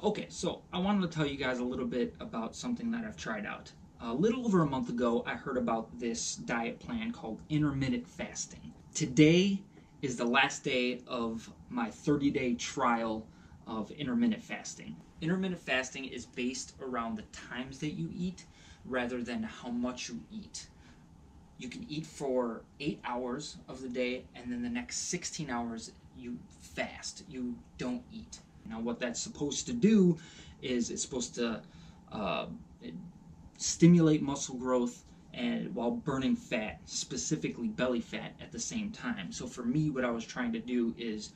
Okay, so I wanted to tell you guys a little bit about something that I've tried out. A little over a month ago, I heard about this diet plan called intermittent fasting. Today is the last day of my 30-day trial of intermittent fasting. Intermittent fasting is based around the times that you eat rather than how much you eat. You can eat for 8 hours of the day, and then the next 16 hours you fast. You don't eat. Now, what that's supposed to do is it's supposed to uh, stimulate muscle growth and while burning fat, specifically belly fat, at the same time. So for me, what I was trying to do is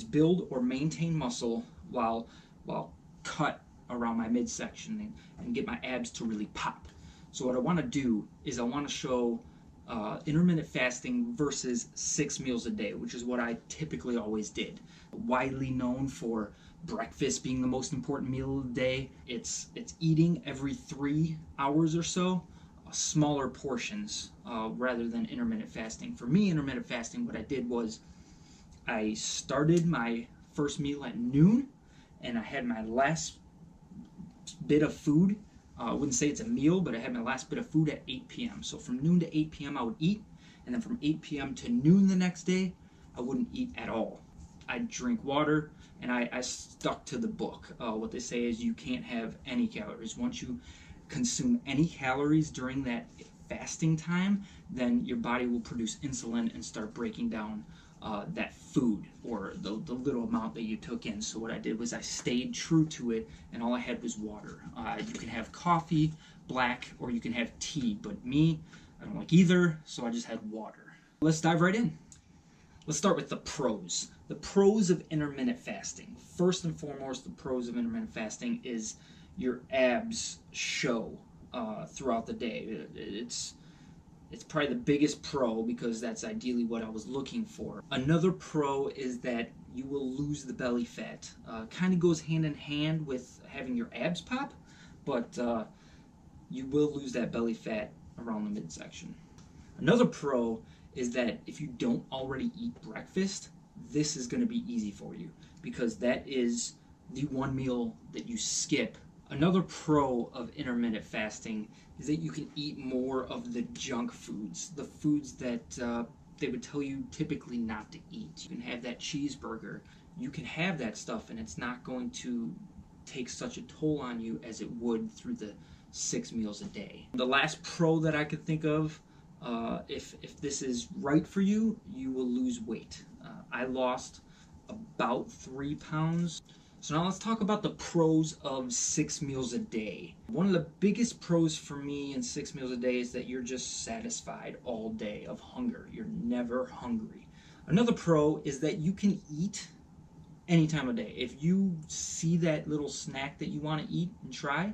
build or maintain muscle while cut around my midsection and get my abs to really pop. So what I want to do is I want to show intermittent fasting versus 6 meals a day, which is what I typically always did. Widely known for breakfast being the most important meal of the day. It's eating every 3 hours or so, smaller portions rather than intermittent fasting. For me, intermittent fasting, what I did was I started my first meal at noon, and I had my last bit of food. I wouldn't say it's a meal, but I had my last bit of food at 8 p.m. So from noon to 8 p.m. I would eat, and then from 8 p.m. to noon the next day, I wouldn't eat at all. I'd drink water, and I stuck to the book. What they say is you can't have any calories. Once you consume any calories during that fasting time, then your body will produce insulin and start breaking down that food or the little amount that you took in. So what I did was I stayed true to it, and all I had was water. You can have coffee, black, or you can have tea, but me, I don't like either, so I just had water. Let's dive right in. Let's start with the pros. The pros of intermittent fasting. First and foremost, the pros of intermittent fasting is your abs show throughout the day. It's probably the biggest pro because that's ideally what I was looking for. Another pro is that you will lose the belly fat. Kind of goes hand in hand with having your abs pop, but you will lose that belly fat around the midsection. Another pro is that if you don't already eat breakfast, this is going to be easy for you because that is the one meal that you skip. Another pro of intermittent fasting is that you can eat more of the junk foods, the foods that they would tell you typically not to eat. You can have that cheeseburger. You can have that stuff, and it's not going to take such a toll on you as it would through the 6 meals a day. The last pro that I could think of, if this is right for you, you will lose weight. I lost about 3 pounds. So now let's talk about the pros of 6 meals a day. One of the biggest pros for me in 6 meals a day is that you're just satisfied all day of hunger. You're never hungry. Another pro is that you can eat any time of day. If you see that little snack that you want to eat and try,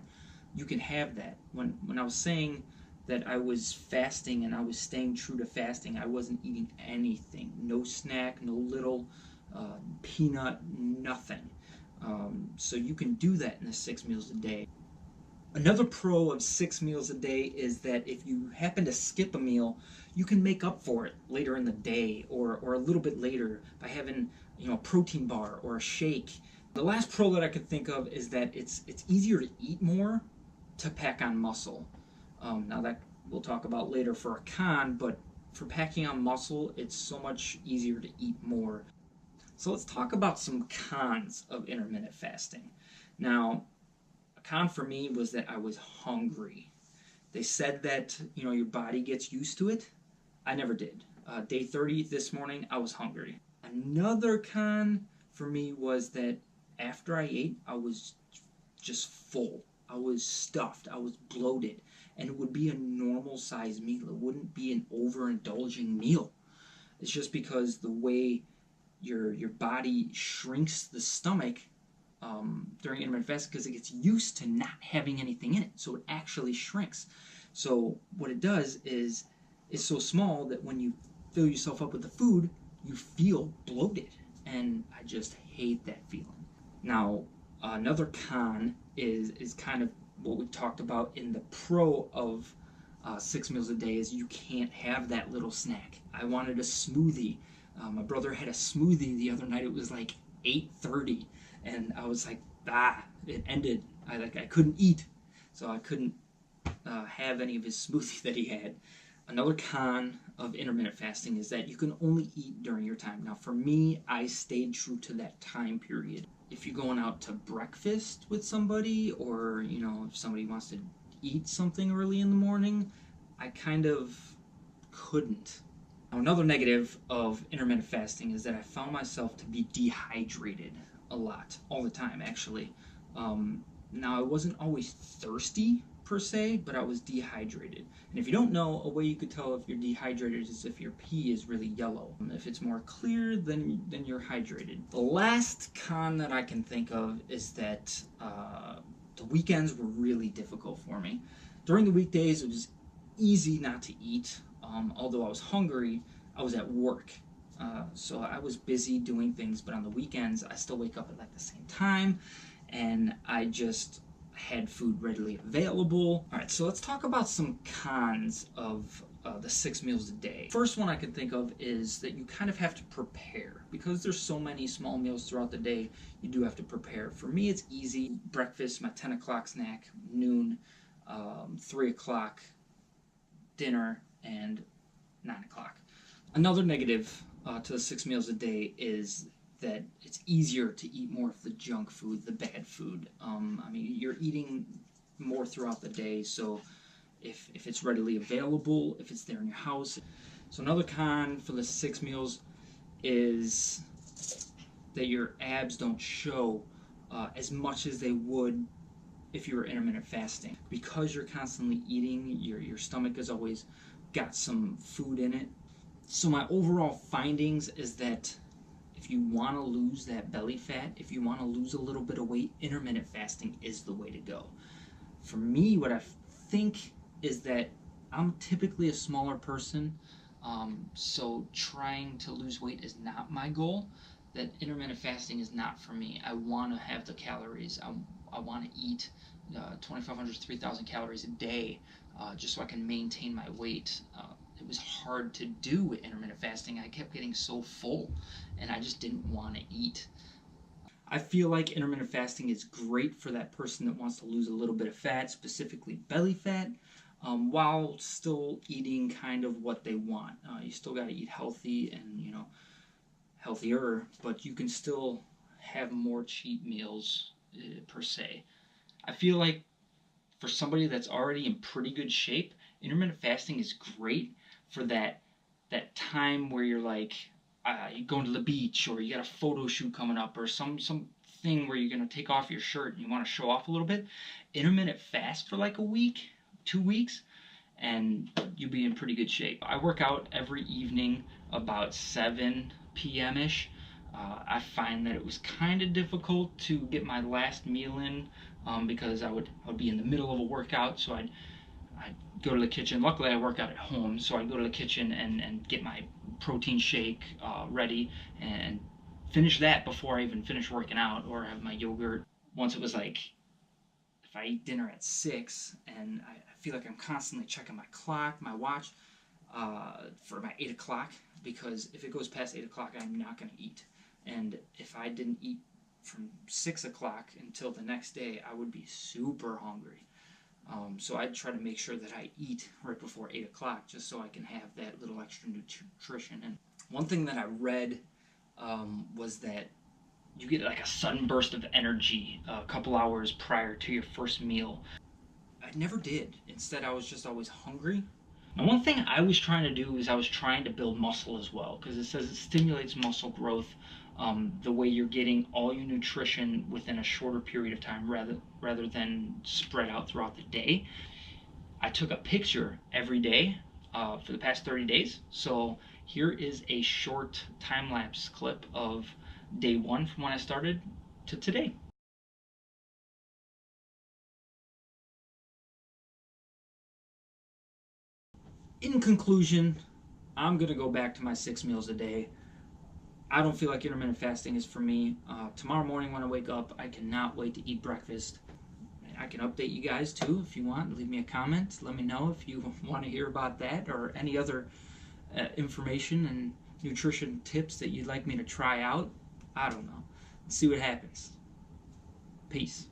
you can have that. When I was saying that I was fasting and I was staying true to fasting, I wasn't eating anything. No snack, no little peanut, nothing. So you can do that in the 6 meals a day. Another pro of 6 meals a day is that if you happen to skip a meal, you can make up for it later in the day or a little bit later by having a protein bar or a shake. The last pro that I could think of is that it's easier to eat more to pack on muscle. Now that we'll talk about later for a con, but for packing on muscle, it's so much easier to eat more. So let's talk about some cons of intermittent fasting. Now, a con for me was that I was hungry. They said that, your body gets used to it. I never did. Day 30 this morning, I was hungry. Another con for me was that after I ate, I was just full. I was stuffed. I was bloated. And it would be a normal size meal. It wouldn't be an overindulging meal. It's just because the way your body shrinks the stomach during intermittent fasting because it gets used to not having anything in it. So it actually shrinks. So what it does is it's so small that when you fill yourself up with the food, you feel bloated. And I just hate that feeling. Now, another con is kind of what we talked about in the pro of 6 meals a day is you can't have that little snack. I wanted a smoothie. My brother had a smoothie the other night. It was like 8:30, and I was like, it ended. I couldn't eat, so I couldn't have any of his smoothie that he had. Another con of intermittent fasting is that you can only eat during your time. Now, for me, I stayed true to that time period. If you're going out to breakfast with somebody, or if somebody wants to eat something early in the morning, I kind of couldn't. Now, another negative of intermittent fasting is that I found myself to be dehydrated a lot, all the time, actually. Now, I wasn't always thirsty per se, but I was dehydrated. And if you don't know, a way you could tell if you're dehydrated is if your pee is really yellow. If it's more clear, then you're hydrated. The last con that I can think of is that the weekends were really difficult for me. During the weekdays, it was easy not to eat. Although I was hungry, I was at work. So I was busy doing things, but on the weekends, I still wake up at like the same time, and I just had food readily available. All right, so let's talk about some cons of the 6 meals a day. First one I can think of is that you kind of have to prepare. Because there's so many small meals throughout the day, you do have to prepare. For me, it's easy. Breakfast, my 10 o'clock snack, noon, 3 o'clock dinner, and 9 o'clock. Another negative to the 6 meals a day is that it's easier to eat more of the junk food, the bad food. You're eating more throughout the day, so if it's readily available, if it's there in your house. So another con for the 6 meals is that your abs don't show as much as they would if you were intermittent fasting. Because you're constantly eating, your stomach has always got some food in it. So my overall findings is that if you want to lose that belly fat, if you want to lose a little bit of weight, intermittent fasting is the way to go. For me, what I think is that I'm typically a smaller person, so trying to lose weight is not my goal. That intermittent fasting is not for me. I want to have the calories. I want to eat 2,500 to 3,000 calories a day just so I can maintain my weight. It was hard to do with intermittent fasting. I kept getting so full, and I just didn't want to eat. I feel like intermittent fasting is great for that person that wants to lose a little bit of fat, specifically belly fat, while still eating kind of what they want. You still got to eat healthy and, healthier, but you can still have more cheat meals per se. I feel like for somebody that's already in pretty good shape, intermittent fasting is great for that time where you're like you're going to the beach, or you got a photo shoot coming up, or some thing where you're going to take off your shirt and you want to show off a little bit. Intermittent fast for like a week, 2 weeks, and you'll be in pretty good shape. I work out every evening about 7 p.m. ish. I find that it was kind of difficult to get my last meal in because I would be in the middle of a workout, so I'd go to the kitchen. Luckily, I work out at home, so I'd go to the kitchen and get my protein shake ready and finish that before I even finish working out, or have my yogurt. Once it was like, if I eat dinner at 6, and I feel like I'm constantly checking my clock, my watch, for my 8 o'clock, because if it goes past 8 o'clock, I'm not going to eat. And if I didn't eat from 6 o'clock until the next day, I would be super hungry. So I'd try to make sure that I eat right before 8 o'clock, just so I can have that little extra nutrition. And one thing that I read was that you get like a sudden burst of energy a couple hours prior to your first meal. I never did. Instead, I was just always hungry. Now, one thing I was trying to do is I was trying to build muscle as well, because it says it stimulates muscle growth the way you're getting all your nutrition within a shorter period of time rather than spread out throughout the day. I took a picture every day for the past 30 days. So here is a short time-lapse clip of day 1 from when I started to today. In conclusion, I'm going to go back to my 6 meals a day. I don't feel like intermittent fasting is for me. Tomorrow morning when I wake up, I cannot wait to eat breakfast. I can update you guys too if you want. Leave me a comment. Let me know if you want to hear about that or any other information and nutrition tips that you'd like me to try out. I don't know. Let's see what happens. Peace.